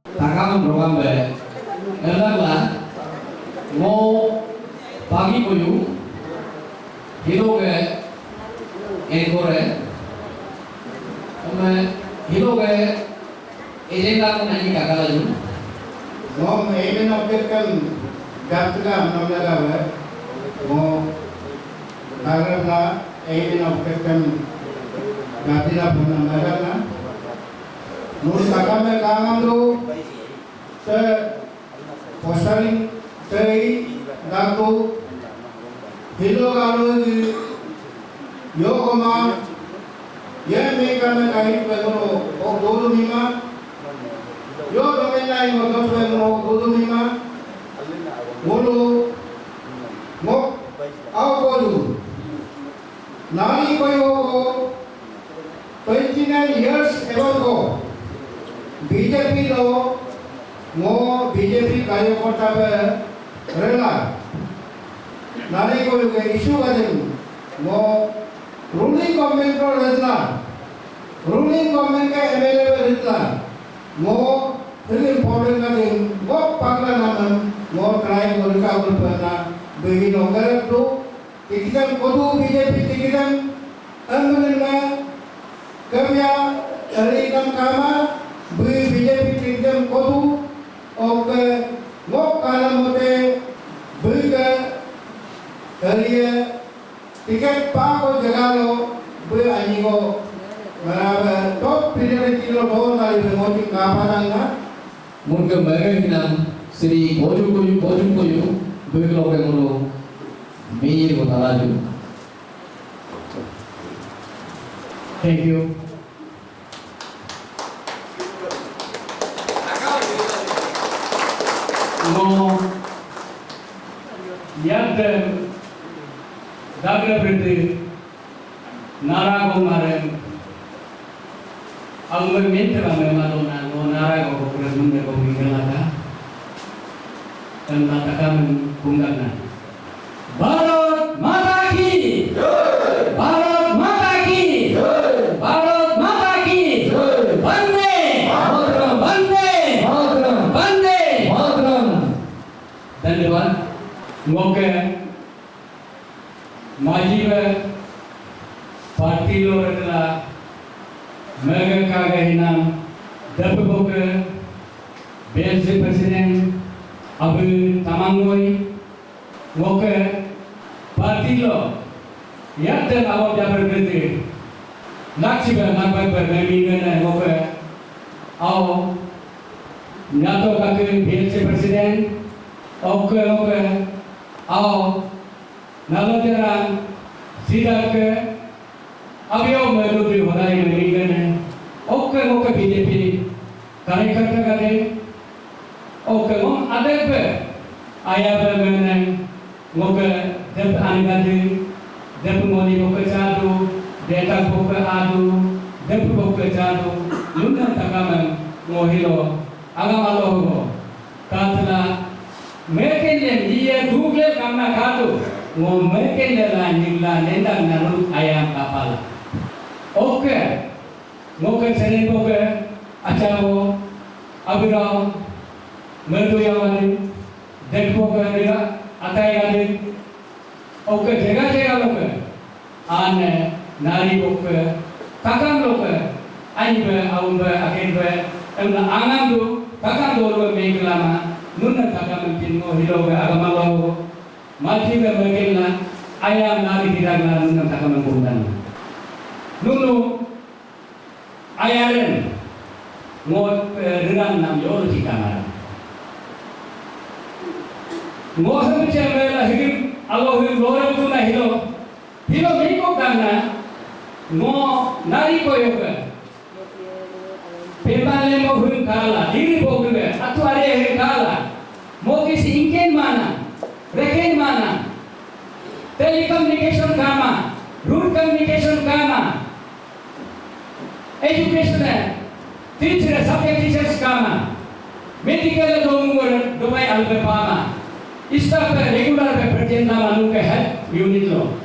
다가는 로감배 연락라 모 바기고유 히로게 에고레 오메 히로게 에젠다는 아니까 가라주 뭐 에이멘 objekkan gaptuga namlagawe mo nagarna eiden objekkan gapila namlagana nur takame kangamdu se posaring tei datu hido galu yokoma ye mekame kai pegoro o golu mima yo domenai mo doswe mo golu mima mulu mok au golu nani koyo ko 29 years ago BJP lo mo BJP कार्यकर्ता पे रहला नारी को ये issue करें मो ruling government को रहला रूलिंग गवर्नमेंट के एमएलए पे रहला मो फिर इम्पोर्टेंट करें वो पागला नामन मो ट्राई करका बोलना बेगी नौकर तो टिकटन कोदू बीजेपी टिकटन अंदर में कमिया अरे कम कामा बीजेपी टिकटन कोदू और वो कालम होते बिल्कुल करिए टिकट पाको जगह लो बिल आनी को बराबर टॉप प्रियोरिटी लो बहुत सारी मोटी कापानांगा मुनके मरे हिनाम श्री बोजू कोयू बिल्कुल ओके मुनो मेयर को तालाजू thank you mo yadde dagra brede narago maren alme mentra me madonna no narago ko presunde ko mingalaga dan katakan bunggana Bharat Mata ki jai Bharat Mata ki jai Bharat Mata ki jai Bande Mataram Bande Mataram Bande Mataram धन्यवाद मौके माजी में party लोग रखला mega का गहिना दब बोके bells president अब तमांगोई मौके पार्टी लोग याद तक आवक जाकर करते लाची पर नापक पर मैं मीगन मौके आओ नातो का के बेल्स प्रेसिडेंट ओके आओ नलजरा सीधा के अभी आओ मैं लोग भी होदाई में रीगन है ओके बीजेपी कार्यकर्ता का दे ओके वो आधे पे आया पे मैंने ओके जब आने का दे जब मोदी ओके चालू डेटा ओके आलू जब ओके चालू लुना तका में मोहिलो आगा मालो हो कातला मेकेले ये दूगले कामना खातो वो मेकेले ला निगला नेंदा नरु आयाम कापाला ओके मोके सेने okay Acaro, Abira, Merdoyawadi, Dekpoka, Atayadi, Oka, Jega Loka, Anne, Nari Boka, Kakam Loka, Aiba, Aumba, Agenba, and the Angandu, Kakando, Megalama, Nuna Kakam, Pino, Hiloga, Agamalo, Maltiga Magella, Ayam Nari Hiragla, Nuna Kakam Bundan. Nunu, Ayaren, Mo Rinan Nam Yologi Kamara. Mo Hamichamela, him, allow him, Lord to Nahilo, Hilo Miko Kana, Mo Nariko Yoga. Pepale mo hum kala, diri bogume, atuare hum kala. Mo kisi inken mana, reken mana. Telecommunication kama, root communication kama. Education teacher, subject teachers kama. Medical domur domai albe pama. Staff regular present malu ke health unit lo.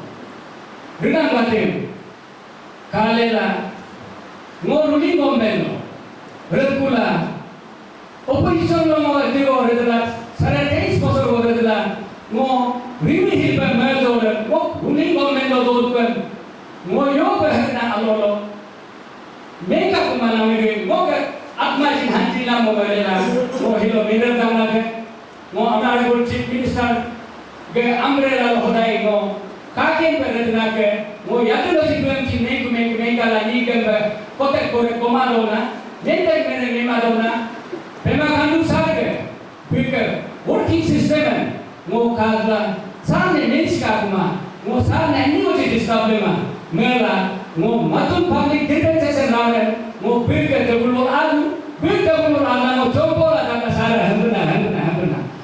Rinang batim. Kalela ngoruli gombeno. Berkula, opposition lo mau digo redela, sarate sponsor lo redela, mau rimi hiba merdo le, mau uning gomendo dodukan, mau yo berhena alolo, mereka kemana mereka, mau ke atmasin hanjila mau berela, mau hilo minder dana ke, mau amar gol chief minister, ke umbrella lo hodai mau, kaken berredela ke, mau yatu lo sibuk cini kumeng lagi ke, kotek korek komando na. Jentai kena lima dona, pema kandu sarga, bika working system, mo kazla, sarne nenska kuma, mo sarne any oji disproblema, mela, mo matun public defense rawan, mo bika double alu, mo chopola kata sara handuna,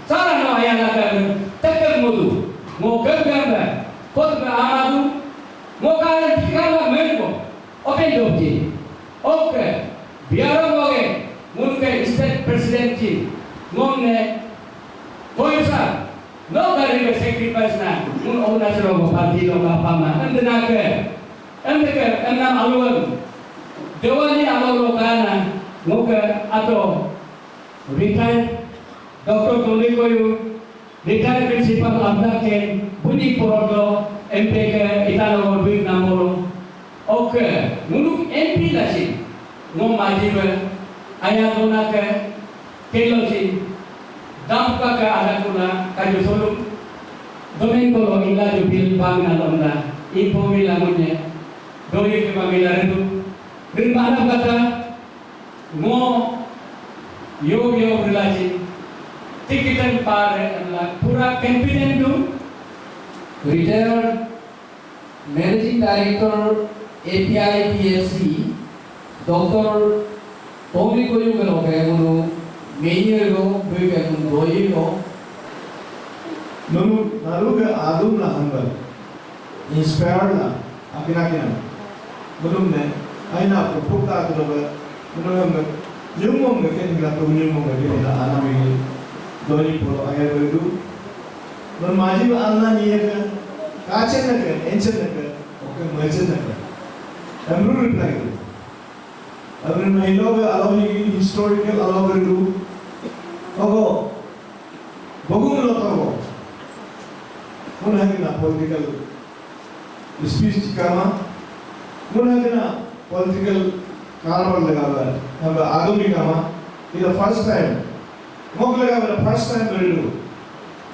sara no ayana kata tekel modu, mo gagamba, kotba amadu, mo kala tikala melko, open doki, okay. Biar orang mungkin state president ji, mungkin koisa, no kali sacrifice na, mungkin orang serogo parti lo apa mah, endenaga, enam aluan, dewani alur kana, mungkin atau retired Dr. Tony Koyu, retired principal Abdaken, Budi Purwodo, MPK Italo Big Namoro, oke, mungkin MP lah sih. Ngom majiba ayat dona ke kelosi dampa ke ada kuna kayu solum domingo lo ila jubil pangna londa info mila munye doi ke pamila rendu din mana kata ngo yo relasi tikitan pare adalah pura confident tu retired managing director API PFC Dr. Tony Koyu kalau kayak ngono, mayor lo, kayak ngono doi lo. Nunu naruga adum lah hamba, inspired lah, akhir-akhirnya. Belum ne, aina propukta tu loga, nunu hamba, nyumong ngake tinggal tu nyumong ngake tinggal anak ini, doi polo ayat itu. Nunu majib Allah ni ya, kacen ngake, encen ngake, oke mercen ngake. Amru reply tu. Abrin mahilo alohi historical alohi itu, ogo, bagum lo tahu, mana kena political speech kama, mana kena political karma legawa, hamba agami kama, itu first time, mau legawa first time berilu,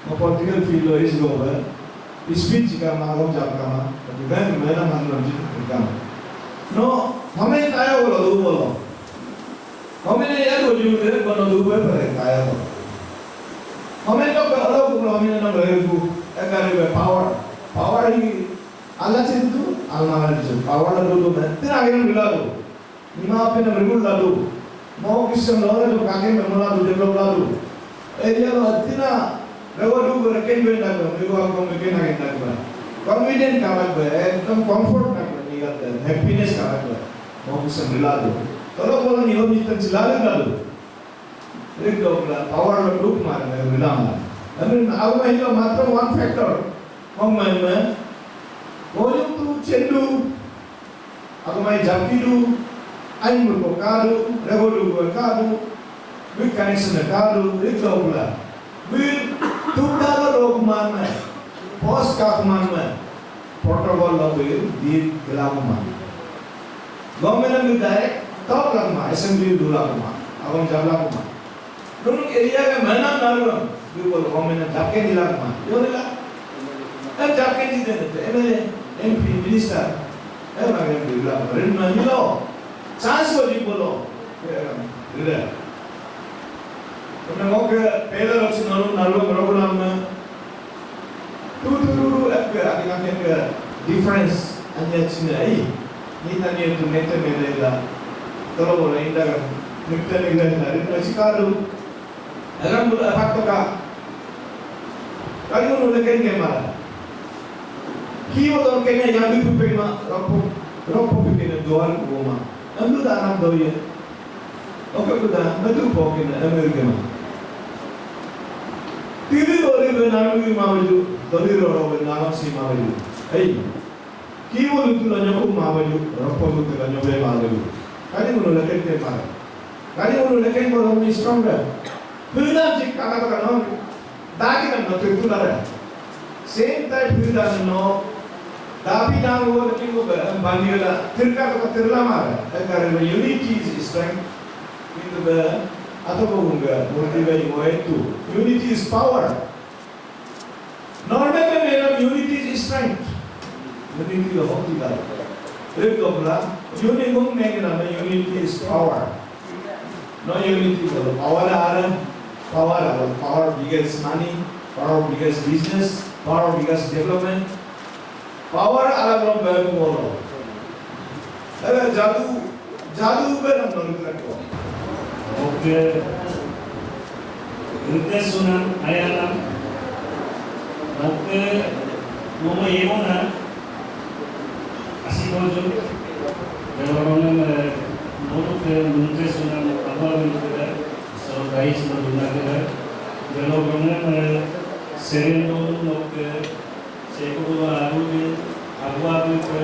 mau political field lo is goba, speech kama agam jam kama, tapi kan mana mana kama, no. हमें काया बोलो दो बोलो हमें यार वो जो मेरे बनो दो पे पर काया बोलो हमें तो अलग बोलो हमें ना बड़े को एक पावर ही अल्लाह से तो अल्लाह ने जो पावर ला दो मैं तेरा आगे मिला दो निमा पे ना रिमूव ला दो मौ किसम ला दो काके में मिला दो डेवलप ला दो एरिया लो इतना रगो दो रखें भी ना करो मेरे को आपको में के ना करो कॉन्फिडेंट का बात है एकदम कंफर्ट ना करो निकलता है हैप्पीनेस का बात है mau bisa meladu. Kalau bola ni lebih terjelala meladu. Jadi kalau power lebih mana meladu. Tapi aku mahir matra one factor. Mau mana? Volume tu cendu. Aku mahir jampi tu. anh một bộ ca lu revolution của ca lu với connection là ca lu với cầu là với chúng ta có đồ kuman mà post ka kuman mà protocol là với đi làm mà government में direct talk làm mà assembly du làm mà अब हम जब làm mà đúng area में महीना ना लो भी बोल government जाके नहीं làm mà यो नहीं ला अब जाके नहीं देते MLA MP minister अब आगे भी làm mà रिन में मिलो chance को भी बोलो इधर तुमने मौके पहले लोग नालो program में tu apa akan ke difference hanya cina ai ni tanya tu neta melela kalau boleh indah neta melela itu masih kalu alam mula apa tu kah kalau mula kan kemana kiyo tu kena yang itu pema ropo pekena doan goma ambil dah anak doya okey tu dah betul pokoknya Amerika mah Tiri dori benaru mawaju, dori roro benaru si mawaju. Hey, kiwo lutu lanyo ku mawaju, ropo lutu lanyo be mawaju. Kali mulu leken te mara. Kali mulu leken ko romi stronger. Puna jik kaka kaka no, daki na no tu lara. Same type puna no, dapi na wo leken ko bandiyola. Tirka kaka tirla mara. Agar unity is strength. Itu be atau bunga motivasi moe itu unity is power normally मेरा unity is strength unity तो होती है एक तो बोला unity को मैं क्या नाम unity is power no unity बोलो power है power biggest money power biggest business power biggest development power अलग लोग बैठ बोलो अरे जादू पर हम लोग करते हैं Oke, Rute sunan ayalam, oke, mama yemona, asih kojo, orang orang ke Rute sunan awal itu so guys mana ke, orang sereno oke, sekutu alu ke,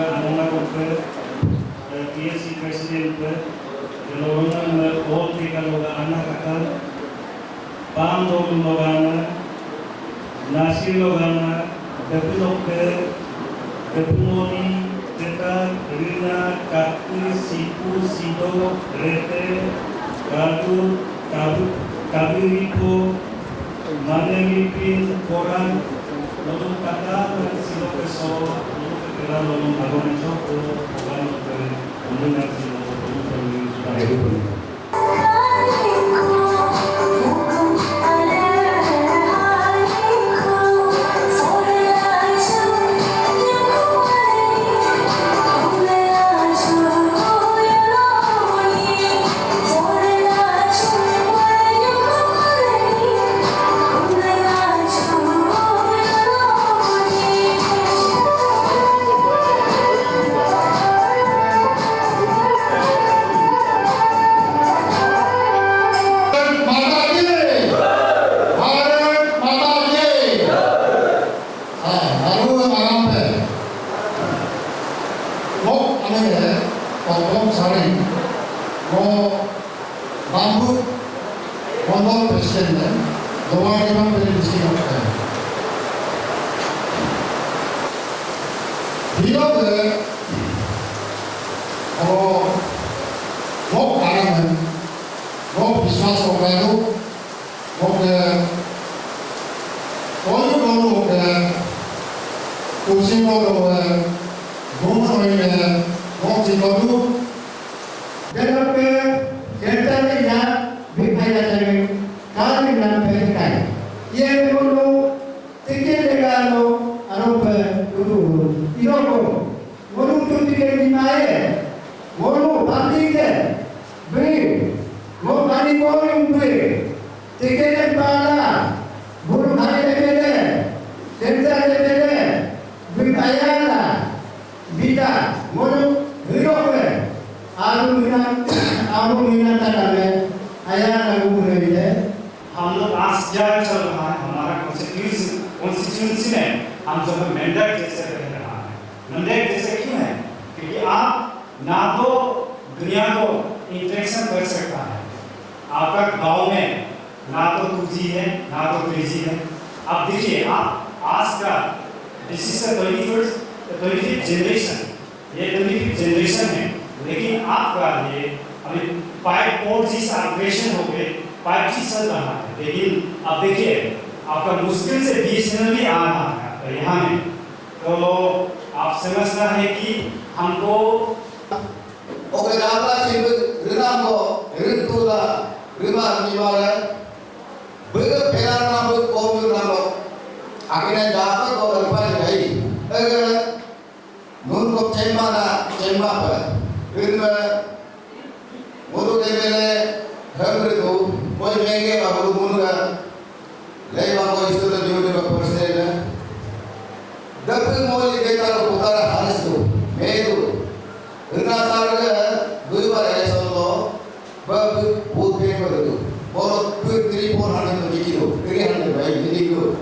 anak ke, PSC presiden ke. Orang all kita loga anak akan pam logana nasi logana depumoni teta rina kaku sipu sido rete kabiripo manelipin koran lalu kata sido keso lalu kira lalu agon joko bukan mendengar sido constituency में हम जब mandate जैसे रह रहा है mandate जैसे क्यों है क्योंकि आप ना तो दुनिया को इंटरेक्शन कर सकता है। आपका गांव में ना तो 2G है ना तो 3G है। अब देखिए आप आज का this is the 25th generation, ये 25th जनरेशन है, लेकिन आपका ये अभी 4G से अपग्रेडेशन हो गए 5G चल रहा है। लेकिन अब देखिए आपका मुश्किल से BSNL भी आ रहा है यहाँ में, तो आप समझना है कि हमको Oke, apa sih renamo, rentula, rima nimara, berbeda nama kaum nama, akhirnya dapat kau berpaling lagi. Agar nurut cemana, cemapa, rima, mulu debele, hambritu, koi menge baru muluga, lewat koi istilah jodoh berpersen. Dapat muli kita putara harus tu, medu. Renasarga dua election law, bab both paper itu, or 300 kilo, 300 by kilo.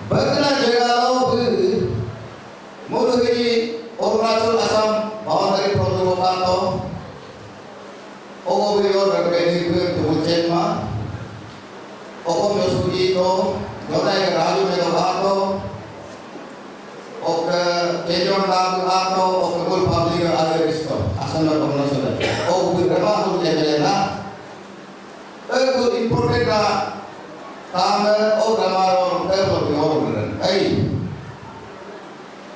Bagna jaga law muluhi Arunachal Assam boundary problem kato, ogo biyor rakeni tu cema, ogo mesuji to, jodai raju medo kato. Oke, kejuan lagu atau oke gol publik ada risto, asal orang sudah. Oh, beberapa tu jemelena, gol important lah, kami ramai orang terlalu orang.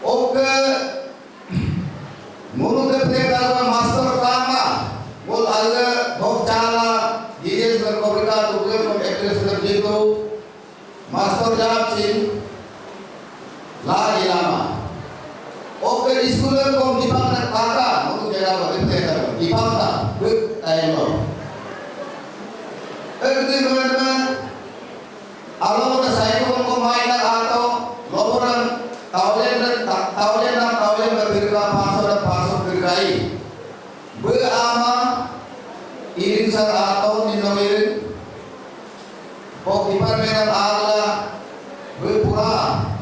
Oke, mulut terpegang master kama, gol ada bokcala, dia berkomunikasi tu dia mengekspresi terjitu, master jawab sih. Lagi lama. Oke, di sekolah kau dipaksa kakak, untuk jaga berita dipaksa, betul. Teman-teman, kalau kita saya kau main atau laporan tahunan berbeda pasal berkai, berama iring sar atau minoritas, kau departemen agla berpura.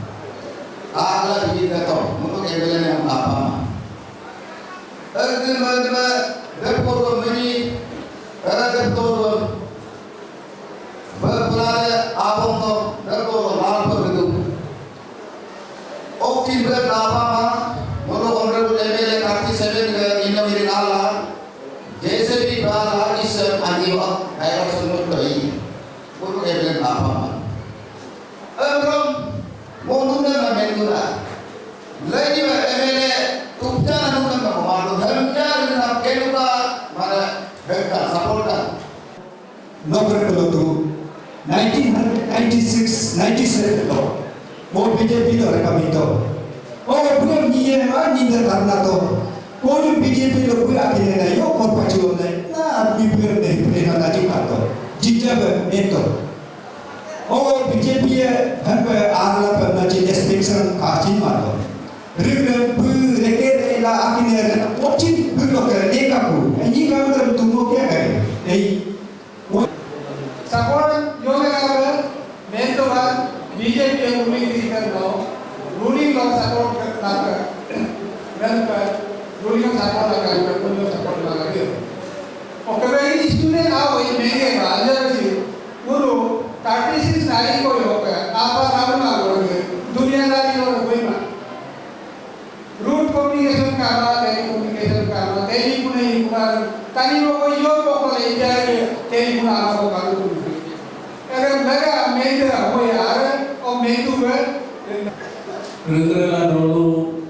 Agla begitu tau, untuk embelan yang apa? Teman-teman, berkorban ini, berkorban, berpelare abang tu, berkorban malam itu. Okey berapa? Untuk honorable MLA Karti Seven Indonesia Allah, JCB Bala Islam Aniwa, ayat semut bayi, untuk embelan apa? Monuna memendura, lagi MLA tukar nuna memadu, hamjar dengan keluka mana hektar sapolkan. Nomor itu 1996, 97 lo, mau BJP lo rekam itu. Oh, bukan dia ni karena tu, kalau BJP lo buat akhirnya yo korporasi na biar deh pernah nanti kata, jijab itu. Oh, BJP hampa agla pernah jadi extension kasih malu. Ribu berlekeh lah akhirnya, ocit berlokeh dekapu. Ini kamu terbentuk क्या करें? Sekarang juga mentoran BJP yang memiliki ruling law support laga, ruling support laga, ruling support laga. Oke, ini student awal ini mereka ajar sih, guru 36 नारी को होगा, apa nama orang dunia dari orang bagaimana? Root communication karena, telecommunication karena, telepon ini bukan, tadi orang yo pokok lejar telepon apa kalau tu. Agar mereka mengira, oh ya, oh mentu ber. Negara dulu,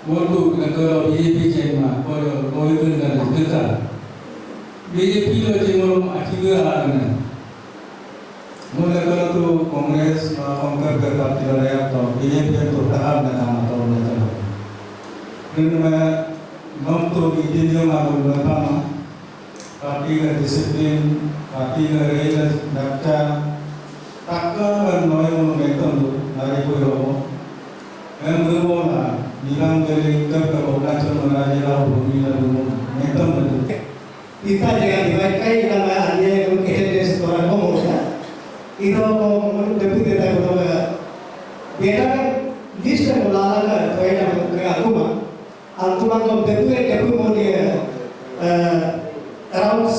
mulu negara BJP cema, kalau itu negara kita, BJP lo cuma akhirnya ada. Mula tu Kongres mengangkat parti rakyat atau BJP itu tahap nama atau nama. Kerana mampu ide malu apa parti disiplin, parti realitas baca, takkan noy momentum tu dari pulau. Memang lah bilang dari terkeluar cuma raja bumi lalu momentum tu. Kita jangan dibacakan kalau ada yang kita sekolah ngomong ya. Itu kalau deputi kita kalau beda list kan mulai kan, saya nak kerja aku mah kalau deputi mau dia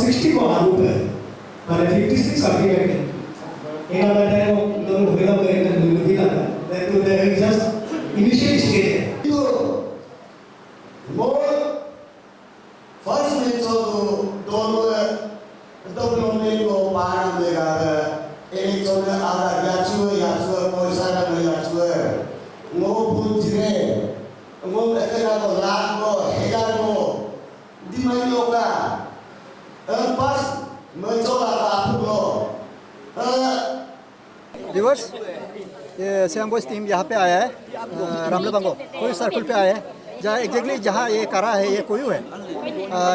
60 को आरूप है माने 56 काफी है in other time दोनों होगा करेंगे नहीं था that to that is just initial stage है तो वो फर्स्ट में तो दोनों डेवलपमेंट को पार देगा एक तो आधा याचुए पैसा का नहीं याचुए वो पूछे वो कहना तो लाख को हजार को दिमागी होगा पास मैं चला आपको व्यूअर्स ये सियांग बॉयज टीम यहाँ पे आया है रामलेबांगो कोई सर्कल पे आया है जहाँ एग्जैक्टली जहाँ ये करा है ये कोयू है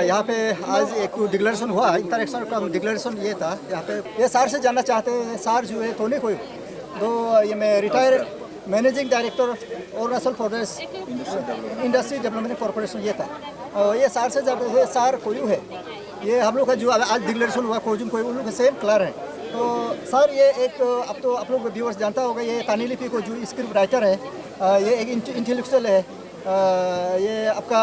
यहाँ पे आज एक डिक्लेरेशन हुआ इंटरेक्शन का डिक्लेरेशन ये था यहाँ पे ये सार से जानना चाहते हैं सार जो है टोनी कोयू तो ये मैं retire managing director Arunachal Pradesh industry development corporation ये था और ये सार से जब ये सार कोयू है ये हम लोग का जो आज डिक्लेरेशन हुआ कोजुन कोयू उन लोग का सेम कलर है तो सर ये एक अब तो आप लोग व्यूअर्स जानता होगा ये तानी लिपि को जो स्क्रिप्ट राइटर है ये एक इंटेलेक्चुअल है ये आपका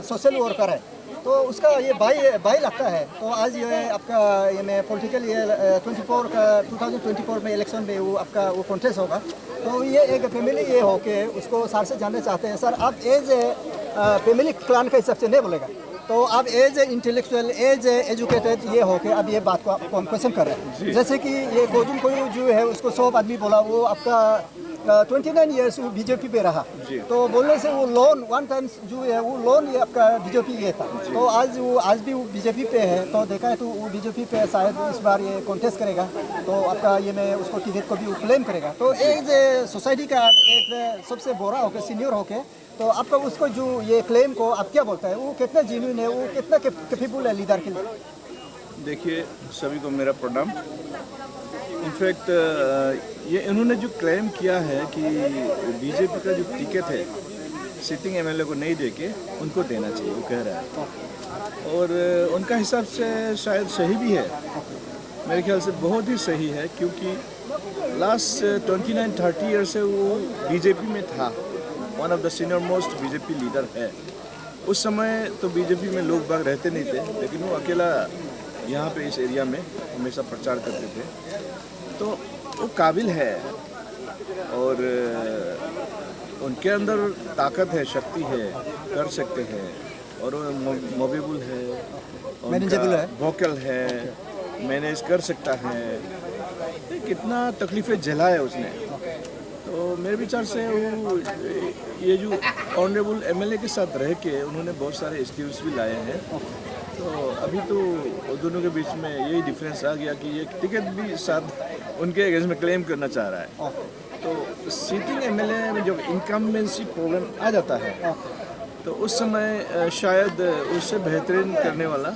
सोशल वर्कर है तो उसका ये भाई लगता है तो आज ये आपका ये मैं पॉलिटिकल ये 24 का 2024 में इलेक्शन में वो आपका वो कॉन्टेस्ट होगा तो ये एक फैमिली ये हो के उसको सर से जानना चाहते हैं सर आप एज फैमिली क्लान के हिसाब से नहीं बोलेगा तो आप एज इंटेलेक्चुअल एज एजुकेटेड ये हो के अब ये बात को आपको हम क्वेश्चन कर रहे हैं जैसे कि ये गोजुन कोयू जो है उसको 100 आदमी बोला वो आपका 29 ईयर्स वो बीजेपी पे रहा तो बोलने से वो लोन वन टाइम जो है वो लोन ये आपका बीजेपी ये था तो आज भी वो बीजेपी पे है तो देखा है तो वो बीजेपी पे शायद इस बार ये कॉन्टेस्ट करेगा तो आपका ये मैं उसको टिकट को भी वो क्लेम करेगा तो एज सोसाइटी का एक सबसे बड़ा होकर सीनियर होके तो आपका उसको जो ये क्लेम को आप क्या बोलता है वो कितना जेन्युइन है वो कितना कैपेबल है लीडर के लिए देखिए सभी को मेरा प्रणाम इनफैक्ट ये इन्होंने जो क्लेम किया है कि बीजेपी का जो टिकट है सिटिंग एमएलए को नहीं देके उनको देना चाहिए वो कह रहा है और उनका हिसाब से शायद सही भी है मेरे ख्याल से बहुत ही सही है क्योंकि लास्ट 29-30 ईयर से वो बीजेपी में था one of the senior most BJP leader है उस समय तो बीजेपी में लोग बाग रहते नहीं थे लेकिन वो अकेला यहाँ पे इस एरिया में हमेशा प्रचार करते थे तो वो काबिल है और उनके अंदर ताकत है शक्ति है कर सकते हैं और वो मोबेबल है मैनेजेबल है वोकल है मैनेज कर सकता है कितना तकलीफ़ें झेला है उसने तो मेरे विचार से वो ये जो ऑनरेबल एमएलए के साथ रह के उन्होंने बहुत सारे स्किल्स भी लाए हैं तो अभी तो दोनों के बीच में यही डिफरेंस आ गया कि ये टिकट भी साथ उनके अगेंस्ट में क्लेम करना चाह रहा है तो सीटिंग एमएलए में जब इनकम्बेंसी प्रॉब्लम आ जाता है तो उस समय शायद उससे बेहतरीन करने वाला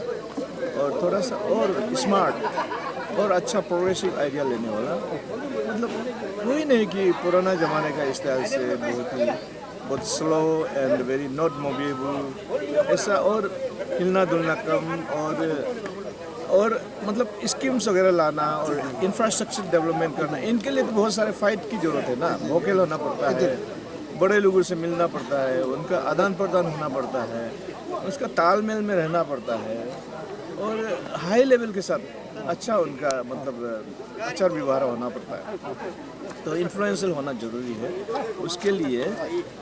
और थोड़ा सा और स्मार्ट और अच्छा प्रोग्रेसिव आइडिया लेने वाला मतलब वही नहीं कि पुराना ज़माने का स्टाइल से बहुत slow and very not movable ऐसा और हिलना डुलना कम और मतलब स्कीम्स वगैरह लाना और इंफ्रास्ट्रक्चर डेवलपमेंट करना इनके लिए तो बहुत सारे फाइट की ज़रूरत है ना वोकल होना पड़ता है बड़े लोगों से मिलना पड़ता है उनका आदान प्रदान होना पड़ता है उसका तालमेल में रहना पड़ता है और हाई लेवल के साथ अच्छा उनका मतलब अच्छा व्यवहार होना पड़ता है तो इन्फ्लुएंशियल होना जरूरी है उसके लिए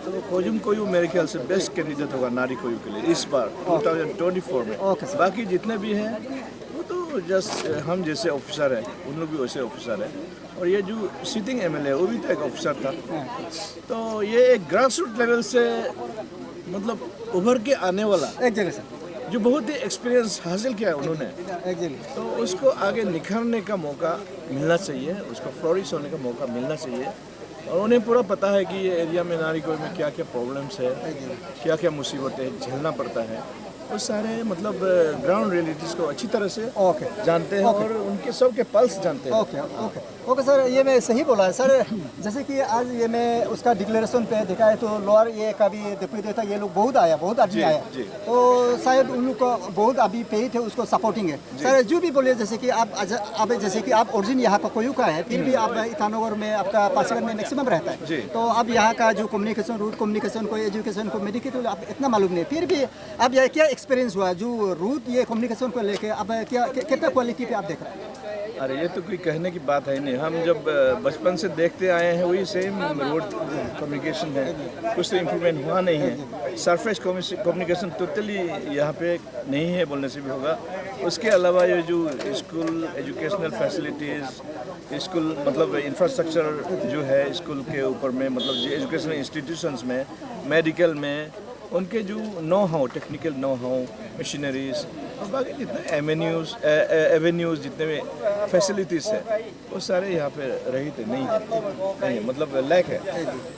तो कोजुम कोयू मेरे ख्याल से बेस्ट कैंडिडेट होगा नारी कोयू के लिए इस बार 2024 में बाकी जितने भी हैं वो तो जस्ट हम जैसे ऑफिसर है उन लोग भी वैसे ऑफिसर है और ये जो सिटिंग एमएलए वो भी तो एक ऑफिसर था तो ये एक ग्रास रूट लेवल से मतलब उभर के आने वाला एक जगह से जो बहुत ही एक्सपीरियंस हासिल किया उन्होंने तो उसको आगे निखरने का मौका मिलना चाहिए उसको फ्लोरिश होने का मौका मिलना चाहिए और उन्हें पूरा पता है कि ये एरिया में नारी कोई में क्या क्या प्रॉब्लम्स है क्या क्या मुसीबतें झेलना पड़ता है वो सारे मतलब ग्राउंड रियलिटीज़ को अच्छी तरह से जानते हैं और उनके सब के पल्स जानते हैं ओके सर ये मैं सही बोला है सर जैसे कि आज ये मैं उसका डिक्लेरेशन पे देखा है तो लोअर ये का भी डिप्टी देता ये लोग बहुत आदमी आया तो शायद उन लोग को बहुत अभी पे थे उसको सपोर्टिंग है सर जो भी बोले जैसे कि आप जैसे कि आप ओरिजिन यहाँ का कोयू का है फिर भी आप ईटानगर में आपका पासीघाट में मैक्सिमम रहता है तो अब यहाँ का जो कम्युनिकेशन रूट कम्युनिकेशन को एजुकेशन को मेडिकल आप इतना मालूम नहीं फिर भी आप यह क्या एक्सपीरियंस हुआ जो रूट ये कम्युनिकेशन को लेके अब क्या कितना क्वालिटी पे आप देख रहे हैं? अरे ये तो कोई कहने की बात है नहीं, हम जब बचपन से देखते आए हैं वही सेम रोड कम्युनिकेशन है, कुछ तो इम्प्रूवमेंट हुआ नहीं है। सरफेस कम्युनिकेशन टोटली यहाँ पे नहीं है बोलने से भी होगा। उसके अलावा ये जो स्कूल एजुकेशनल फैसिलिटीज़, स्कूल मतलब इंफ्रास्ट्रक्चर जो है स्कूल के ऊपर में, मतलब जो एजुकेशनल इंस्टीट्यूशंस में, मेडिकल में, उनके जो know how technical know how machineries और बाकी जितने एवेन्यूज़ जितने भी फैसिलिटीज़ है वो सारे यहाँ पे रहित नहीं है, मतलब लैक है।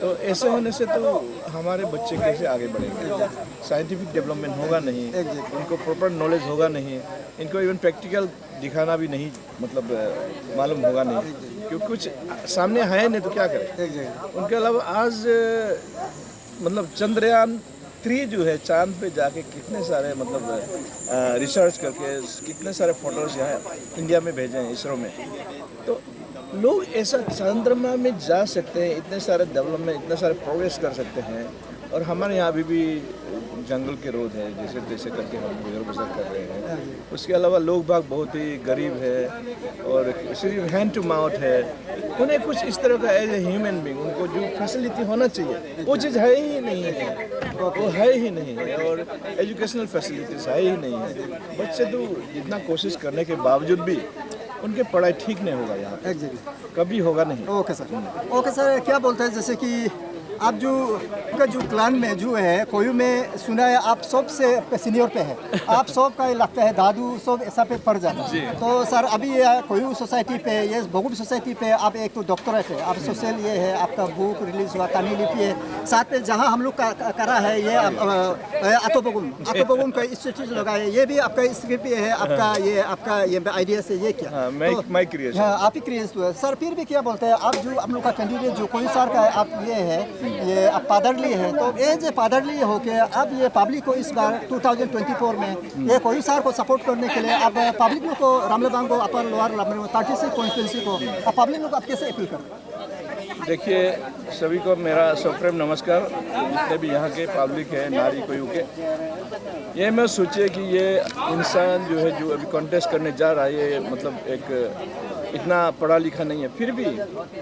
तो ऐसे होने से तो हमारे बच्चे कैसे आगे बढ़ेंगे? साइंटिफिक डेवलपमेंट होगा नहीं, इनको प्रॉपर नॉलेज होगा नहीं, इनको इवन प्रैक्टिकल दिखाना भी नहीं मतलब मालूम होगा नहीं, क्योंकि कुछ सामने है नहीं तो क्या करें। उनके अलावा आज मतलब चंद्रयान 3 जो है चांद पे जाके कितने सारे मतलब रिसर्च करके कितने सारे फोटोज यहाँ इंडिया में भेजे हैं इसरो में। तो लोग ऐसा चंद्रमा में जा सकते हैं, इतने सारे डेवलपमेंट, इतने सारे प्रोग्रेस कर सकते हैं, और हमारे यहाँ अभी भी जंगल के रोड है, जैसे तैसे करके हम गुजर बसर कर रहे हैं। उसके अलावा लोग बाग बहुत ही गरीब है और सिर्फ हैंड टू माउथ है। उन्हें कुछ इस तरह का एज ए ह्यूमन बीइंग उनको जो फैसिलिटी होना चाहिए वो चीज़ है ही नहीं है, वो है ही नहीं है, और एजुकेशनल फैसिलिटीज़ है ही नहीं है। बच्चे तो जितना कोशिश करने के बावजूद भी उनके पढ़ाई ठीक नहीं होगा यहाँ पे, कभी होगा नहीं। ओके सर, क्या बोलते हैं जैसे कि आप जो क्लान में जो है कोयू में सुना है आप सबसे सीनियर पे है, आप सब का लगता है दादू सब ऐसा पे पड़ जाता है। तो सर अभी ये कोयू सोसाइटी पे, ये बगुड़ सोसाइटी पे आप एक तो डॉक्टरेट है, आप सोशल ये है, आपका बुक रिलीज हुआ तानी लिपि है, साथ में जहाँ हम लोग का करा है ये आतोबगुम का इंस्टीट्यूट लगा है, ये भी आपका स्क्रिप्ट है, आपका ये आइडिया से ये क्या आप ही क्रिएट हुआ सर। फिर भी क्या बोलते हैं आप जो हम लोग का कैंडिडेट जो कोई सर का है, आप ये है ये अब पादरली है, तो ये जो पादरली हो के अब ये पब्लिक को इस बार 2024 में ये कोई सार को सपोर्ट करने के लिए अब पब्लिक लोग को रामलेबांग को अपर लोअर 36 कॉन्स्टिट्यूंसी को अब पब्लिक लोग आप कैसे अपील करें? देखिए सभी को मेरा सप्रेम नमस्कार, जितने भी यहाँ के पब्लिक है नारी कोयू के। ये मैं सोचिए कि ये इंसान जो है जो अभी कॉन्टेस्ट करने जा रहा है, ये मतलब एक इतना पढ़ा लिखा नहीं है, फिर भी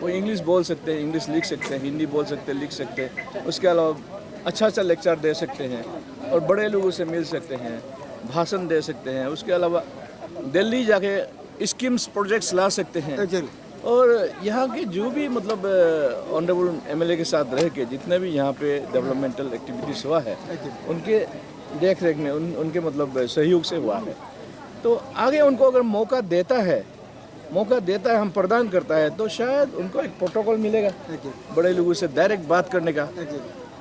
वो इंग्लिश बोल सकते हैं, इंग्लिश लिख सकते हैं, हिंदी बोल सकते हैं, लिख सकते हैं। उसके अलावा अच्छा लेक्चर दे सकते हैं और बड़े लोगों से मिल सकते हैं, भाषण दे सकते हैं। उसके अलावा दिल्ली जाके स्कीम्स प्रोजेक्ट्स ला सकते हैं, और यहाँ के जो भी मतलब ऑनरेबल एमएलए के साथ रह के जितने भी यहाँ पे डेवलपमेंटल एक्टिविटीज़ हुआ है उनके देख रेख में उनके मतलब सहयोग से हुआ है। तो आगे उनको अगर मौका देता है, हम प्रदान करता है, तो शायद उनको एक प्रोटोकॉल मिलेगा बड़े लोगों से डायरेक्ट बात करने का,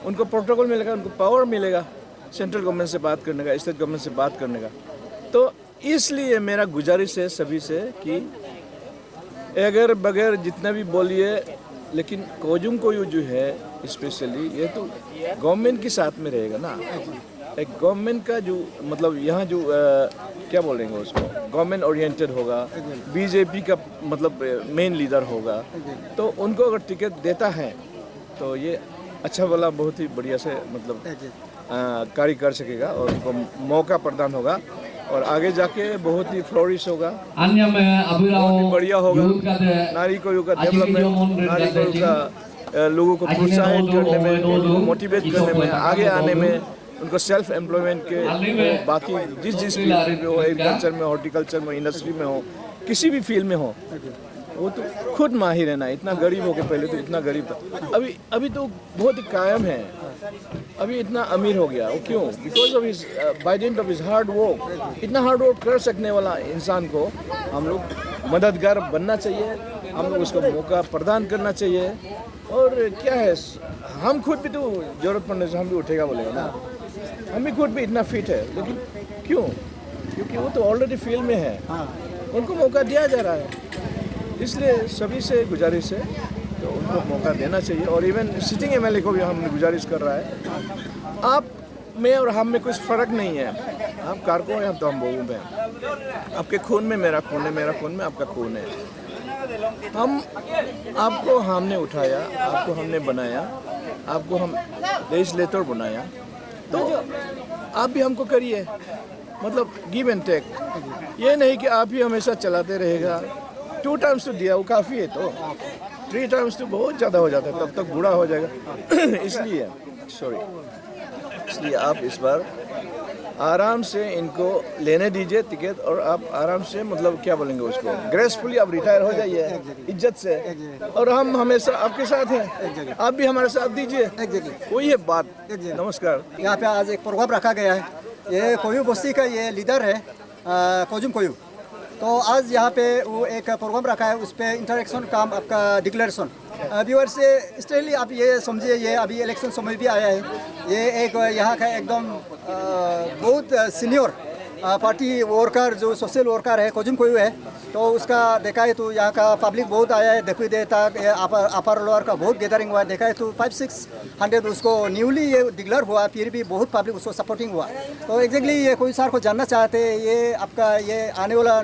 उनको प्रोटोकॉल मिलेगा, उनको पावर मिलेगा सेंट्रल गवर्नमेंट से बात करने का, स्टेट गवर्नमेंट से बात करने का। तो इसलिए मेरा गुजारिश है सभी से कि अगर बगैर जितना भी बोलिए, लेकिन कोजुम कोयू जो है स्पेशली ये तो गवर्नमेंट के साथ में रहेगा ना। एक गवर्नमेंट का जो मतलब यहाँ जो क्या बोलेंगे उसको, गवर्नमेंट ओरिएंटेड होगा, बीजेपी का मतलब मेन लीडर होगा, तो उनको अगर टिकट देता है तो ये अच्छा वाला बहुत ही बढ़िया से मतलब कार्य कर सकेगा और उनको मौका प्रदान होगा और आगे जाके बहुत ही फ्लोरिश होगा, बहुत ही बढ़िया होगा। नारी कोयू का डेवलपमेंट, नारी कोयू का लोगों को प्रोत्साहित करने में, मोटिवेट करने में, आगे आने में, उनको सेल्फ एम्प्लॉयमेंट के बाकी जिस फील्ड में हो, एग्रीकल्चर में, हॉर्टिकल्चर में, इंडस्ट्री में हो, किसी भी फील्ड में हो, वो तो खुद माहिर है ना। इतना गरीब हो के पहले तो इतना गरीब था, अभी तो बहुत ही कायम है, अभी इतना अमीर हो गया। वो क्यों? Because of his by the end of his hard work. इतना हार्ड वर्क कर सकने वाला इंसान को हम लोग मददगार बनना चाहिए, हम लोग उसको मौका प्रदान करना चाहिए। और क्या है, हम खुद भी तो जरूरत पड़ने से हम भी उठेगा बोलेगा ना, हम भी खुद भी इतना फिट है, लेकिन क्यों? क्योंकि वो तो ऑलरेडी फील्ड में है, उनको मौका दिया जा रहा है। इसलिए सभी से गुजारिश है तो उनको मौका देना चाहिए। और इवन सिटिंग एमएलए को भी हम गुजारिश कर रहा है, आप में और हम में कुछ फ़र्क नहीं है, आप कारको हैं, तो हम बहु हैं। आपके खून में मेरा खून है, मेरा खून में आपका खून है। आपको हमने उठाया, आपको हमने बनाया, आपको हम लेजिस्लेटर बनाया, तो आप भी हमको करिए, मतलब गिव एंड टेक। ये नहीं कि आप ही हमेशा चलाते रहेगा। 2 टाइम्स तो दिया वो काफ़ी है, तो 3 टाइम्स तो बहुत ज़्यादा हो जाता है, तब तक बूढ़ा हो जाएगा। इसलिए आप इस बार आराम से इनको लेने दीजिए टिकट, और आप आराम से, मतलब क्या बोलेंगे उसको, ग्रेसफुली आप रिटायर हो जाइए इज्जत से, और हम हमेशा आपके साथ हैं, आप भी हमारे साथ दीजिए। वही है बात। नमस्कार। यहाँ पे आज एक प्रोग्राम रखा गया है। ये कोयू बस्ती का ये लीडर है कोजुम कोयू। तो आज यहाँ पे वो एक प्रोग्राम रखा है, उस पर इंटरेक्शन काम आपका डिक्लेरेशन व्यूअर से स्टेली आप ये समझिए, ये अभी इलेक्शन समय भी आया है। ये एक यहाँ का एकदम बहुत सीनियर पार्टी वर्कर जो सोशल वर्कर है कोजुम कोयू है। तो उसका देखा है तो यहाँ का पब्लिक बहुत आया है, देखी देता अपर लोअर का बहुत गैदरिंग हुआ है। देखा है तो 500-600 उसको न्यूली ये डिक्लेयर हुआ, फिर भी बहुत पब्लिक उसको सपोर्टिंग हुआ। तो एग्जैक्टली ये कोई सर को जानना चाहते हैं, ये आपका ये आने वाला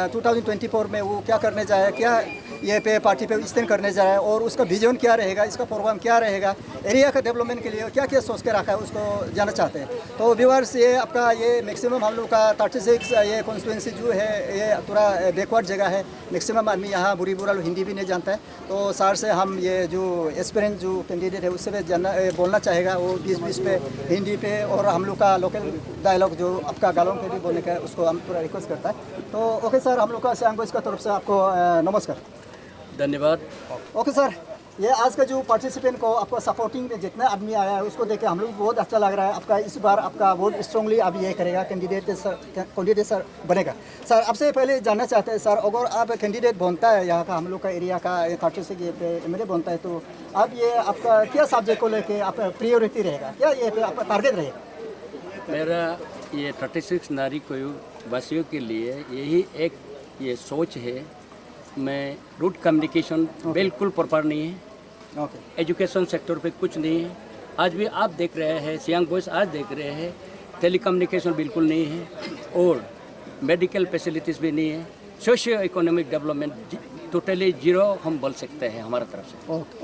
2024 में वो क्या करने जाए, क्या ये पे पार्टी पे स्टैंड करने जा रहा है, और उसका विजन क्या रहेगा, इसका प्रोग्राम क्या रहेगा, एरिया का डेवलपमेंट के लिए क्या क्या सोच के रखा है, उसको जानना चाहते हैं। तो व्यूअर्स, ये आपका ये मैक्सिमम हम लोग का 36 ये कॉन्स्टिट्यूंसी जो है ये पूरा बैकवर्ड जगह है। मैक्सिमम आदमी यहाँ बुरी बुरा हिंदी भी नहीं जानता है। तो सर से हम ये जो एस्पिरेंट जो कैंडिडेट है उससे भी जानना बोलना चाहेगा, वो 20-20 पे हिंदी पे, और हम लोग का लोकल डायलॉग जो आपका गालों पे भी बोलने का उसको हम पूरा रिक्वेस्ट करता है। तो ओके सर, हम लोग का सियांग बॉयज़ का तरफ से आपको नमस्कार, धन्यवाद। ओके सर, ये आज का जो पार्टिसिपेंट को आपका सपोर्टिंग में जितना आदमी आया है उसको देख के हम लोग बहुत अच्छा लग रहा है। आपका इस बार आपका वोट स्ट्रांगली आप ये करेगा, कैंडिडेट सर बनेगा। सर आपसे पहले जानना चाहते हैं सर, अगर आप कैंडिडेट बनता है यहाँ का, हम लोग का एरिया का 36 पे MLA बनता है, तो आप ये आपका क्या सब्जेक्ट को लेके आपका प्रियोरिटी रहेगा, क्या ये पे आपका टारगेट रहेगा? मेरा ये 36 नारी कोयू वासियों के लिए यही एक ये सोच है। मैं रूट कम्युनिकेशन बिल्कुल प्रॉपर नहीं है, एजुकेशन सेक्टर पे कुछ नहीं है। आज भी आप देख रहे हैं, सियांग बॉयज़ आज देख रहे हैं, टेलीकम्युनिकेशन बिल्कुल नहीं है, और मेडिकल फैसिलिटीज़ भी नहीं है। Socio economic development totally zero हम बोल सकते हैं हमारा तरफ से।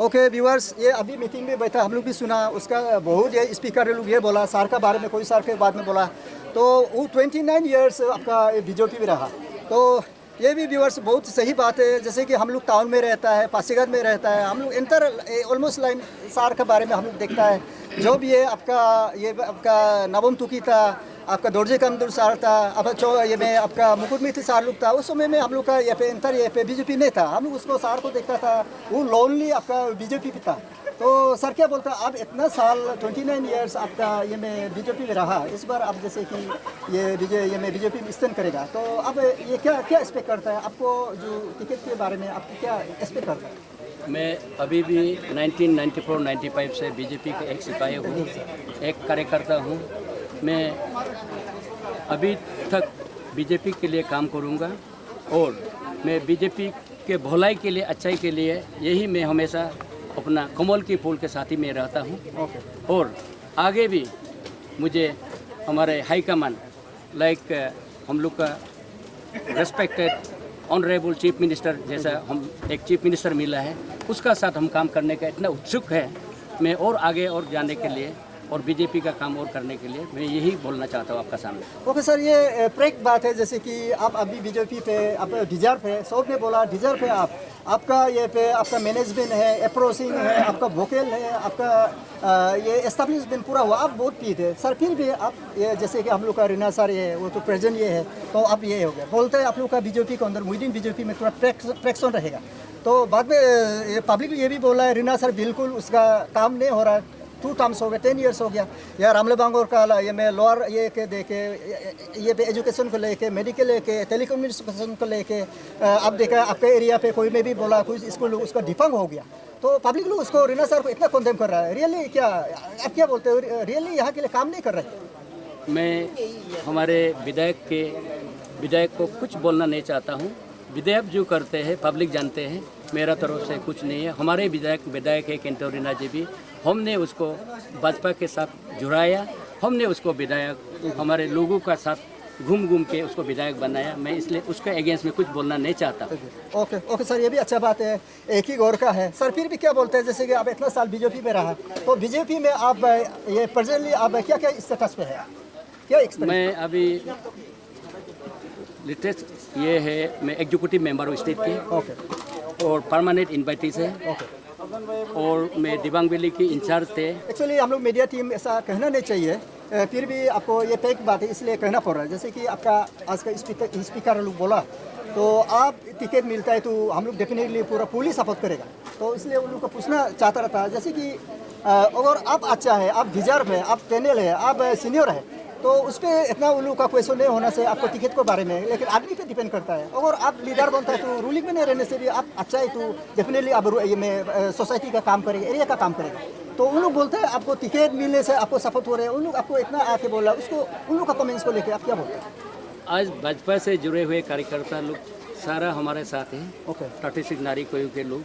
ओके व्यूअर्स, ये अभी मीटिंग में बैठा, हम लोग भी सुना, उसका बहुत ये स्पीकर लोग ये बोला सर का बारे में, कोई सर के बाद में बोला, तो वो 29 ईयर्स आपका बीजेपी भी रहा। तो ये भी व्यूअर्स बहुत सही बात है। जैसे कि हम लोग टाउन में रहता है, पासीघाट में रहता है, हम लोग इंटर ऑलमोस्ट लाइन सार के बारे में हम लोग देखता है। जो भी ये आपका नवम तुकी था, आपका दोर्जे कमदुर सार था, अब ये में आपका मुकुट मिथि सार लोग था। उस समय में हम लोग का ये पे इंटर ये पे बीजेपी नहीं था, हम लोग उसको सार को देखता था, वो लोनली आपका बीजेपी था। तो सर क्या बोलता है, आप इतना साल 29 ईयर्स आपका ये में बीजेपी में रहा, इस बार आप जैसे कि ये में बीजेपी में स्टैंड करेगा, तो अब ये क्या एक्सपेक्ट करता है आपको, जो टिकट के बारे में आप क्या एक्सपेक्ट करता है? मैं अभी भी 1994-95 से बीजेपी का एक सिपाही हूँ, एक कार्यकर्ता हूँ। मैं अभी तक बीजेपी के लिए काम करूँगा, और मैं बीजेपी के भलाई के लिए, अच्छाई के लिए यही मैं हमेशा अपना कमल के फूल के साथ ही मैं रहता हूँ। और आगे भी मुझे हमारे हाई कमान लाइक हम लोग का रेस्पेक्टेड ऑनरेबल चीफ मिनिस्टर जैसा हम एक चीफ मिनिस्टर मिला है, उसका साथ हम काम करने का इतना उत्सुक है मैं, और आगे और जाने के लिए और बीजेपी का काम और करने के लिए मैं यही बोलना चाहता हूँ आपका सामने। ओके सर, ये फ्रैंक बात है, जैसे कि आप अभी बीजेपी पे आप डिजर्व है, सबने बोला डिजर्व है आपका ये पे आपका मैनेजमेंट है, अप्रोचिंग है, आपका वोकल है, आपका ये एस्टेब्लिशमेंट पूरा हुआ, आप बहुत पीते हैं सर। फिर भी आप ये जैसे कि हम लोग का रीना सर ये वो तो प्रेजेंट ये है, तो आप ये हो गया बोलते हैं आप लोग का बीजेपी के अंदर विदिन बीजेपी में थोड़ा फ्रैक्शन रहेगा। तो बाद में ये पब्लिक ये भी बोला है रीना सर बिल्कुल उसका काम नहीं हो रहा है, 2 टर्म्स हो गए, 10 ईयर्स हो गया। या रामलेबांगोर का ये मैं लोअर ये के देखे ये पे एजुकेशन को लेके, मेडिकल लेके, टेलीकम्युनिकेशन को लेके आप देखा आपके एरिया पे कोई में भी बोला कोई स्कूल उसका डिफंग हो गया, तो पब्लिक लोग उसको रीना सर को इतना कंडेम कर रहा है। रियली क्या आप क्या बोलते हो, रियली यहाँ के लिए काम नहीं कर रहे? मैं हमारे विधायक को कुछ बोलना नहीं चाहता हूँ। विधायक जो करते हैं पब्लिक जानते हैं, मेरा तरफ से कुछ नहीं है। हमारे विधायक है किंटो रीना जी भी, हमने उसको भाजपा के साथ जुड़ाया, हमने उसको विधायक हमारे लोगों का साथ घूम के उसको विधायक बनाया। मैं इसलिए उसके अगेंस्ट में कुछ बोलना नहीं चाहता। ओके सर, ये भी अच्छा बात है, एक ही गौर का है सर। फिर भी क्या बोलते हैं, जैसे कि आप इतना साल बीजेपी में रहा, तो बीजेपी में आप ये प्रेजेंटली आप क्या क्या स्टेटस पे है? क्या एक्सपीरियंस? मैं अभी लेटेस्ट ये है, मैं एग्जीक्यूटिव मेंबर हूँ स्टेट के ओके और परमानेंट इन्वाइटीज है ओके। और मैं दिबांग वैली की इंचार्ज थे। एक्चुअली हम लोग मीडिया टीम ऐसा कहना नहीं चाहिए, फिर भी आपको ये फेक बात है इसलिए कहना पड़ रहा है। जैसे कि आपका आज का स्पीकर लोग बोला तो आप टिकट मिलता है तो हम लोग डेफिनेटली पूरा पुलिस सपोर्ट करेगा, तो इसलिए उन लोग को पूछना चाहता रहता है। जैसे कि अगर आप अच्छा है, आप डिजर्व है, आप पैनल है, आप सीनियर है, तो उस पर इतना उन लोग का क्वेश्चन नहीं होना चाहिए आपको टिकट के बारे में, लेकिन आदमी पे डिपेंड करता है। अगर आप लीडर बनता है तो रूलिंग में नहीं रहने से भी आप अच्छा है तो डेफिनेटली आप ये में सोसाइटी का काम करेगा, एरिया का काम करेगा। तो उन लोग बोलते हैं आपको टिकट मिलने से आपको सपोर्ट हो रहे हैं, उन लोग आपको इतना आके बोला, उसको उन लोग का कमेंट्स को लेकर आप क्या बोलते हैं? आज भाजपा से जुड़े हुए कार्यकर्ता लोग सारा हमारे साथ हैं। ओके 36 नारी कोयू के लोग,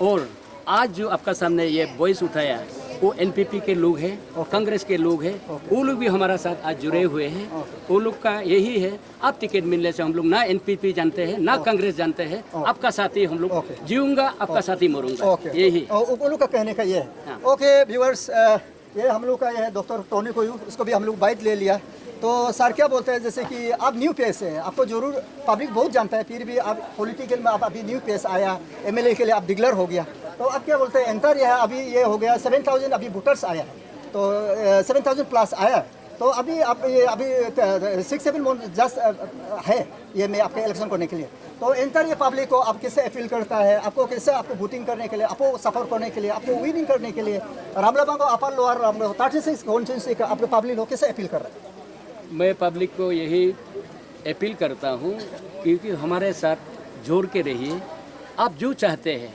और आज जो आपका सामने ये वॉइस उठाया वो एनपीपी के लोग हैं, कांग्रेस के लोग हैं, वो लोग भी हमारा साथ आज जुड़े हुए हैं। वो लोग का यही है, आप टिकट मिलने से हम लोग ना एनपीपी जानते हैं ना कांग्रेस जानते हैं, आपका साथी हम लोग जीऊंगा, आपका साथी मरूंगा, यही उन लोग का कहने का ये है। ओके व्यूअर्स, ये हम लोग का ये है डॉक्टर टोनी कोयू, इसको भी हम लोग बाइट ले लिया। तो सर क्या बोलते हैं, जैसे कि आप न्यू फेस है, आपको जरूर पब्लिक बहुत जानता है, फिर भी आप पॉलिटिकल में आप अभी न्यू फेस आया, एमएलए के लिए आप डिक्लेयर हो गया, तो आप क्या बोलते हैं? एंटर यह अभी ये हो गया 7000 अभी वोटर्स आया है, तो 7000 प्लस आया, तो अभी आप ये अभी 6-7 मंथ जस्ट है ये में आपके इलेक्शन करने के लिए। तो एंटर ये पब्लिक को आप कैसे अपील करता है, आपको कैसे आपको वोटिंग करने के लिए, आपको सपोर्ट करने के लिए, आपको विनिंग करने के लिए रामलाबांग को अपर लोअर 36 कॉन्स्टिट्यूंसी का आपके पब्लिक को कैसे अपील कर रहे हैं? मैं पब्लिक को यही अपील करता हूँ क्योंकि हमारे साथ जोड़ के रहिए, आप जो चाहते हैं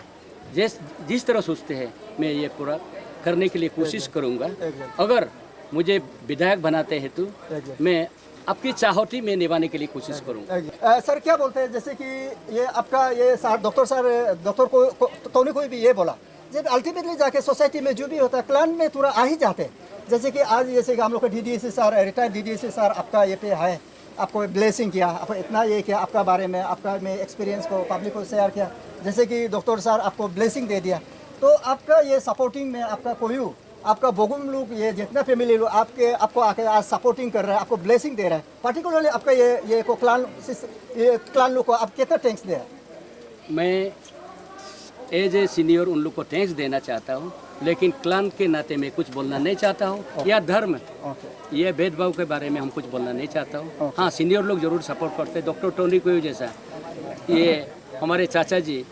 जिस तरह सोचते हैं मैं ये पूरा करने के लिए कोशिश करूँगा। अगर मुझे विधायक बनाते हैं तो मैं आपकी चाहती में निभाने के लिए कोशिश करूँगा। सर क्या बोलते हैं, जैसे कि ये आपका ये सर डॉक्टर को टोनी कोई भी ये बोला, जब अल्टीमेटली जाके सोसाइटी में जो भी होता है क्लान में पूरा आ ही जाते हैं। जैसे कि आज जैसे कि हम लोग का डीडीएससी सर, रिटायर्ड डीडीएससी सर आपका ये पे है, आपको ब्लेसिंग किया, आपको इतना ये किया, आपका बारे में आपका में एक्सपीरियंस को पब्लिक को शेयर किया। जैसे कि डॉक्टर सर आपको ब्लेसिंग दे दिया, तो आपका ये सपोर्टिंग में आपका कोयू, आपका बोगुम लोग, ये जितना फैमिली लोग आपको आके आज सपोर्टिंग कर रहा है, आपको ब्लेसिंग दे रहा है, पर्टिकुलरली आपका ये को क्लान लोग को आप कितना थैंक्स दे? मैं एज ए सीनियर उन लोग को थैंक्स देना चाहता हूँ, लेकिन क्लान के नाते में कुछ बोलना नहीं चाहता हूँ, या धर्म ये भेदभाव के बारे में हम कुछ बोलना नहीं चाहता हूँ। हाँ, सीनियर लोग जरूर सपोर्ट करते हैं, डॉक्टर टोनी कोयू जैसा, ये हमारे चाचा जी,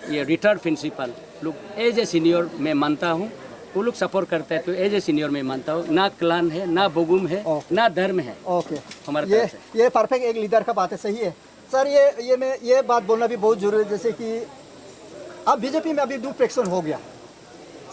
ये रिटायर्ड प्रिंसिपल लोग एज ए सीनियर मैं मानता हूँ, वो लोग सपोर्ट करते हैं, तो एज ए सीनियर मैं मानता हूँ। ना क्लान है, ना बोगुम है, ना धर्म है। ओके, हमारे ये परफेक्ट एक लीडर का बात है, सही है सर। ये बात बोलना भी बहुत जरूरी है। जैसे कि अब बीजेपी में अभी 2 फ्रैक्शन हो गया,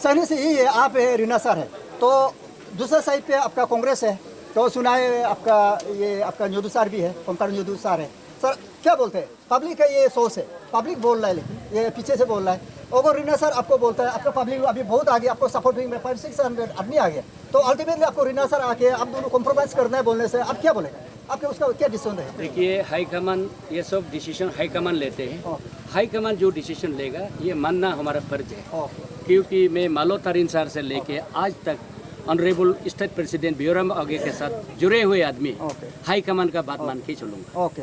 सहने से यही है, आप है, रीना सर है, तो दूसरा साइड पे आपका कांग्रेस है, तो सुना है आपका न्योदू सर भी है, ओमकार न्योदू सर है। सर क्या बोलते हैं, पब्लिक का ये सोच है, पब्लिक बोल रहा है, लेकिन ये पीछे से बोल रहा है। अगर रीना सर आपको बोलता है, आपका पब्लिक अभी बहुत आगे, आपको सपोर्टिंग में 500-600 आदमी आ गया, तो अल्टीमेटली आपको रीना सर आके आप दोनों कॉम्प्रोमाइज़ करना है बोलने से आप क्या बोलेगा? आपके उसका क्या डिसीजन है? देखिए, हाईकमान ये सब डिसीजन हाईकमान लेते हैं। हाईकमान जो डिसीजन लेगा ये मानना हमारा फर्ज है, क्योंकि मैं मालो तारिन सर से लेके आज तक ऑनरेबल स्टेट प्रेसिडेंट बियोराम आगे के साथ जुड़े हुए आदमी, हाईकमान का बात मान के चलूँगा। ओके,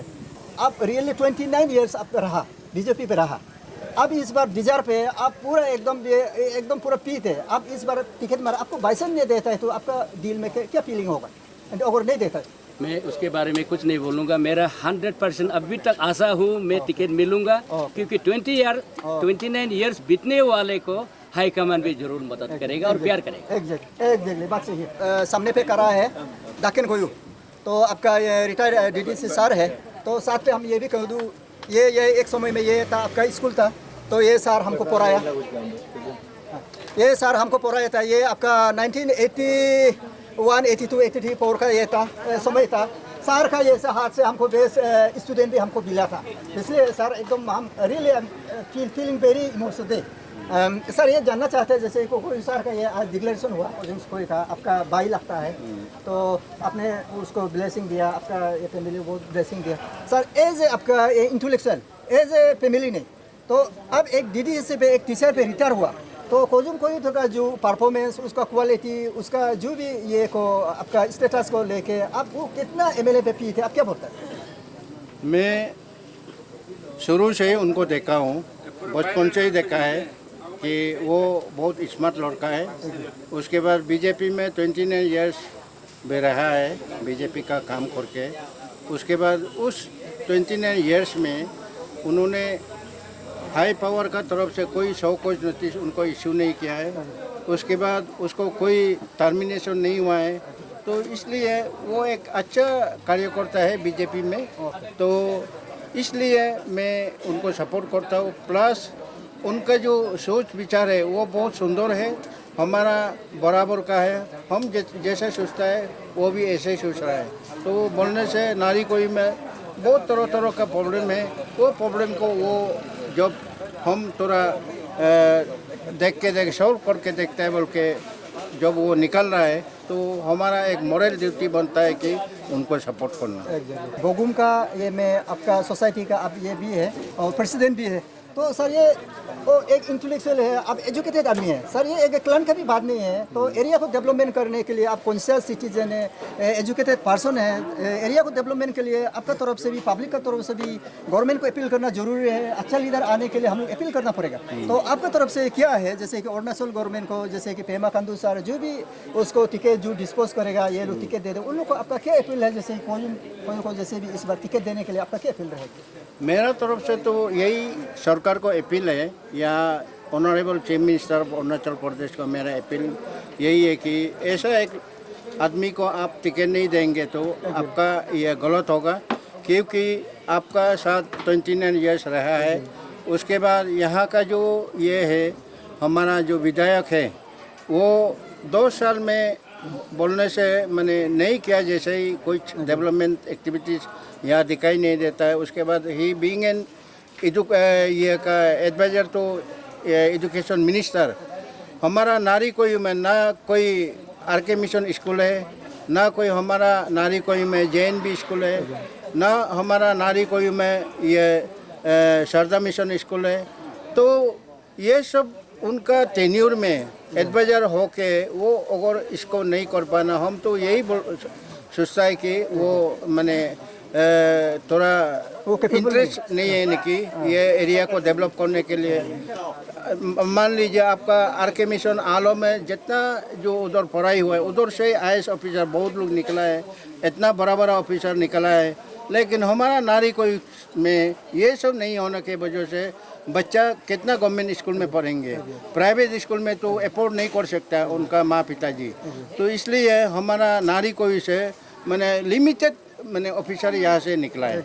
आप रियली 29 ईयर्स आप रहा बीजेपी पे रहा, अब इस बार डिजर पे आप पूरा एकदम पूरा पीते हैं, आप इस बार टिकट मारा, आपको बाइसन नहीं देता है तो आपका डील में क्या फीलिंग होगा? अगर नहीं देता है मैं उसके बारे में कुछ नहीं बोलूँगा। मेरा 100% अभी तक आशा हूँ मैं टिकट मिलूँगा, क्योंकि 29 ईयर्स बीतने वाले को हाईकमान भी जरूर मदद करेगा और प्यार करेगा। एग्जैक्टली बात सही है। सामने पे करा है दाकिन कोयू, तो आपका ये रिटायर्ड डीडीसी सर है, तो साथ पे हम ये भी कह दूँ, ये एक समय में ये था आपका स्कूल था, तो ये सर हमको पढ़ाया, ये सर हमको पढ़ाया था, ये आपका 1981, 82, 83 का ये था समय था। सर का ये हाथ से हमको बेस्ट स्टूडेंट भी हमको मिला था, इसलिए सर एकदम हम really feeling very emotional. Sir ये जानना चाहते हैं, जैसे कोई सर का ये आज डिक्लेरेशन हुआ, कोई का आपका भाई लगता है, तो आपने उसको ब्लेसिंग दिया, आपका ये फैमिली बहुत ब्लेसिंग दिया। सर एज ए आपका इंटेलेक्चुअल, एज ए फैमिली नहीं, तो अब एक डीडीएससी पे एक टीचर पे रिटायर हुआ, तो कोजुम कोई का जो परफॉर्मेंस, उसका क्वालिटी, उसका जो भी ये को आपका स्टेटस को लेके आप वो कितना एमएलए पे पी थे, आप क्या बोलते हैं? मैं शुरू से ही उनको देखा हूँ, बचपन से ही देखा है कि वो बहुत स्मार्ट लड़का है। उसके बाद बीजेपी में 29 इयर्स भी रहा है बीजेपी का काम करके। उसके बाद उस 29 इयर्स में उन्होंने हाई पावर का तरफ से कोई शौकोज नोटिस उनको इशू नहीं किया है। उसके बाद उसको कोई टर्मिनेशन नहीं हुआ है, तो इसलिए वो एक अच्छा कार्यकर्ता है बीजेपी में। तो इसलिए मैं उनको सपोर्ट करता हूँ। प्लस उनका जो सोच विचार है वो बहुत सुंदर है, हमारा बराबर का है। हम जैसे सोचता है वो भी ऐसे ही सोच रहा है। तो बोलने से नारी कोई में बहुत तरह तरह का प्रॉब्लम है, वो प्रॉब्लम को वो जब हम थोड़ा सॉल्व करके देखते हैं बोल के जब वो निकल रहा है, तो हमारा एक मॉरल ड्यूटी बनता है कि उनको सपोर्ट करना। बोगुम का ये में आपका सोसाइटी का आप ये भी है और प्रेसिडेंट भी है, तो सर ये वो एक इंटेलेक्चुअल है, आप एजुकेटेड आदमी है सर, ये एक क्लान का भी बात नहीं है। तो एरिया को डेवलपमेंट करने के लिए आप कॉन्शियस सिटीजन है, एजुकेटेड पर्सन है, एरिया को डेवलपमेंट के लिए आपका तरफ से भी, पब्लिक का तरफ से भी गवर्नमेंट को अपील करना जरूरी है। अच्छा लीडर आने के लिए हम अपील करना पड़ेगा। तो आपका तरफ से क्या है, जैसे कि अरुणाचल गवर्नमेंट को, जैसे कि पेमा खांडू सर जो भी उसको टिकट जो डिस्पोज करेगा, ये लोग टिकट दे दे, उन लोग को आपका क्या अपील है? जैसे कोई को जैसे भी इस बार टिकट देने के लिए आपका क्या अपील रहेगी? मेरा तरफ से तो यही सरकार को अपील है, या honourable chief minister of Arunachal Pradesh को मेरा अपील यही है कि ऐसा एक आदमी को आप टिकट नहीं देंगे तो आपका यह गलत होगा, क्योंकि आपका साथ 29 इयर्स रहा है। उसके बाद यहाँ का जो ये है हमारा जो विधायक है वो 2 साल में बोलने से मैंने नहीं किया, जैसे ही कुछ डेवलपमेंट एक्टिविटीज़ यहाँ दिखाई नहीं देता है। उसके बाद ही बीइंग एन ये का एडवाइजर तो एजुकेशन मिनिस्टर, हमारा नारी कोई में ना कोई आरके मिशन स्कूल है, ना कोई हमारा नारी कोई में JNB स्कूल है, ना हमारा नारी कोई में ये शारदा मिशन स्कूल है। तो ये सब उनका टेन्यूर में एडवाइजर होके वो अगर इसको नहीं कर पाना, हम तो यही सोचता है कि वो मैंने थोड़ा इंटरेस्ट नहीं है कि ये एरिया को डेवलप करने के लिए। मान लीजिए आपका आरके मिशन आलो में जितना जो उधर पढ़ाई हुआ है, उधर से IAS ऑफिसर बहुत लोग निकला है, इतना बड़ा बड़ा ऑफिसर निकला है, लेकिन हमारा नारी कोई में ये सब नहीं होने की वजह से बच्चा कितना गवर्नमेंट स्कूल में पढ़ेंगे, प्राइवेट स्कूल में तो अफोर्ड नहीं कर सकता उनका माँ पिताजी। तो इसलिए हमारा नारी कोई से मैंने लिमिटेड मैंने ऑफिसर यहाँ से निकला है।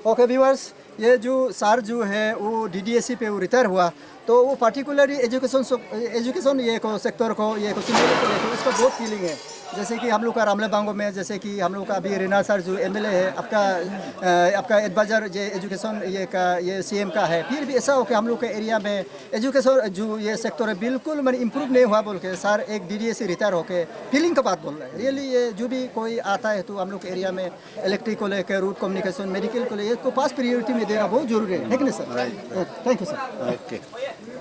ओके व्यूअर्स, ये जो सर जो है वो DDSC पे वो रिटायर हुआ, तो वो पार्टिकुलरली एजुकेशन ये को सेक्टर को ये को इसका बहुत फीलिंग है। जैसे कि हम लोग का रामलेबांगो में, जैसे कि हम लोग का अभी रीना सर जो MLA है, आपका एडवाइजर ये एजुकेशन ये CM का है, फिर भी ऐसा हो कि हम लोग के एरिया में एजुकेशन जो ये सेक्टर है बिल्कुल मैंने इम्प्रूव नहीं हुआ बोल के सर एक DDSC रिटायर होके फीलिंग का बात बोल रहे हैं। रियली ये जो भी कोई आता है तो हम लोग के एरिया में इलेक्ट्रिक को लेकर, रूट कम्युनिकेशन, मेडिकल को लेकर इसको पास प्रायोरिटी में देना बहुत जरूरी है कि नहीं sir? Thank you sir. Okay.